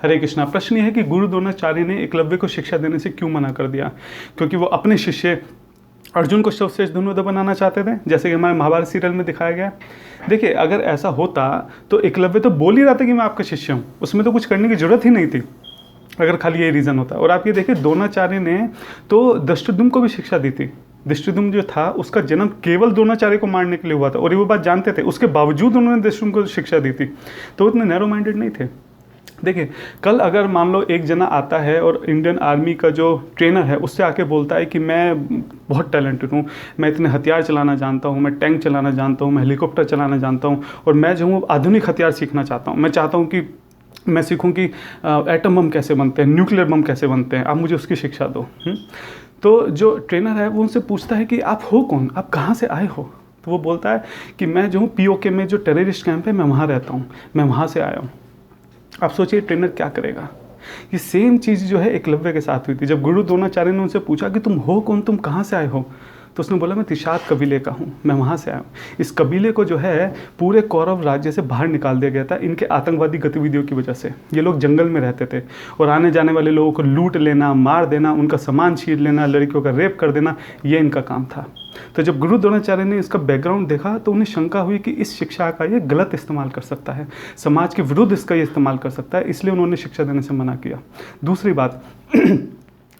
हरे कृष्णा। प्रश्न यह है कि गुरु द्रोणाचार्य ने एकलव्य को शिक्षा देने से क्यों मना कर दिया? क्योंकि वो अपने शिष्य अर्जुन को सर्वश्रेष्ठ धनुर्धर बनाना चाहते थे, जैसे कि हमारे महाभारत सीरियल में दिखाया गया। देखिए, अगर ऐसा होता तो एकलव्य तो बोल ही रहा था कि मैं आपका शिष्य हूँ, उसमें तो कुछ करने की जरूरत ही नहीं थी, अगर खाली ये रीज़न होता। और आप ये देखिए, द्रोणाचार्य ने तो धृष्टद्युम्न को भी शिक्षा दी थी। धृष्टद्युम्न जो था उसका जन्म केवल द्रोणाचार्य को मारने के लिए हुआ था, और ये वो बात जानते थे, उसके बावजूद उन्होंने धृष्टद्युम्न को शिक्षा दी थी। तो इतने नैरो माइंडेड नहीं थे। देखिए, कल अगर मान लो एक जना आता है और इंडियन आर्मी का जो ट्रेनर है उससे आके बोलता है कि मैं बहुत टैलेंटेड हूँ, मैं इतने हथियार चलाना जानता हूँ, मैं टैंक चलाना जानता हूँ, मैं हेलीकॉप्टर चलाना जानता हूँ, और मैं जो हूँ आधुनिक हथियार सीखना चाहता हूँ, मैं चाहता हूँ कि मैं सीखूं कि एटम बम कैसे बनते हैं, न्यूक्लियर बम कैसे बनते हैं, आप मुझे उसकी शिक्षा दो। तो जो ट्रेनर है वो उनसे पूछता है कि आप हो कौन, आप कहाँ से आए हो? तो वो बोलता है कि मैं जो हूँ POK में जो टेररिस्ट कैंप है मैं वहाँ रहता हूँ, मैं वहाँ से आया हूँ। आप सोचिए ट्रेनर क्या करेगा। ये सेम चीज़ जो है एकलव्य के साथ हुई थी। जब गुरु द्रोणाचार्य ने उनसे पूछा कि तुम हो कौन, तुम कहाँ से आए हो, तो उसने बोला मैं तिशात कबीले का हूँ, मैं वहाँ से आया हूँ। इस कबीले को जो है पूरे कौरव राज्य से बाहर निकाल दिया गया था इनके आतंकवादी गतिविधियों की वजह से। ये लोग जंगल में रहते थे और आने जाने वाले लोगों को लूट लेना, मार देना, उनका सामान छीन लेना, लड़कियों का रेप कर देना, ये इनका काम था। तो जब गुरु द्रोणाचार्य ने इसका बैकग्राउंड देखा तो उन्हें शंका हुई कि इस शिक्षा का ये गलत इस्तेमाल कर सकता है, समाज के विरुद्ध इसका ये इस्तेमाल कर सकता है, इसलिए उन्होंने शिक्षा देने से मना किया। दूसरी बात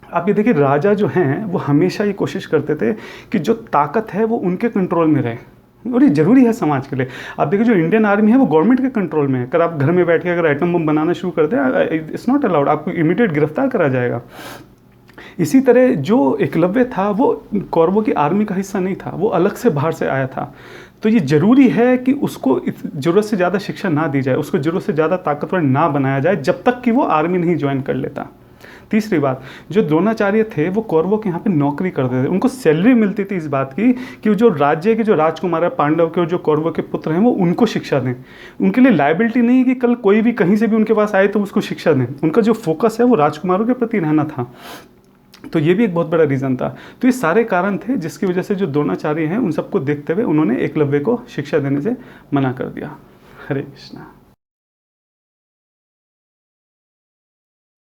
आप ये देखिए, राजा जो हैं वो हमेशा ये कोशिश करते थे कि जो ताकत है वो उनके कंट्रोल में रहे, और ये ज़रूरी है समाज के लिए। आप देखिए, जो इंडियन आर्मी है वो गवर्नमेंट के कंट्रोल में है। अगर आप घर में बैठ के अगर एटम बम बनाना शुरू कर दें, इट्स नॉट अलाउड, आपको इमीडिएट गिरफ्तार करा जाएगा। इसी तरह जो एकलव्य था वो कौरवों की आर्मी का हिस्सा नहीं था, वो अलग से बाहर से आया था। तो ये ज़रूरी है कि उसको ज़रूरत से ज़्यादा शिक्षा ना दी जाए, उसको ज़रूरत से ज़्यादा ताकतवर ना बनाया जाए जब तक कि वो आर्मी नहीं ज्वाइन कर लेता। तीसरी बात, जो द्रोणाचार्य थे वो कौरवों के यहाँ पे नौकरी करते थे, उनको सैलरी मिलती थी इस बात की कि जो राज्य के जो राजकुमार है, पांडव के और जो कौरवों के पुत्र हैं वो उनको शिक्षा दें। उनके लिए लायबिलिटी नहीं है कि कल कोई भी कहीं से भी उनके पास आए तो उसको शिक्षा दें। उनका जो फोकस है वो राजकुमारों के प्रति रहना था। तो ये भी एक बहुत बड़ा रीज़न था। तो ये सारे कारण थे जिसकी वजह से जो द्रोणाचार्य हैं उन सबको देखते हुए उन्होंने एकलव्य को शिक्षा देने से मना कर दिया। हरे कृष्णा।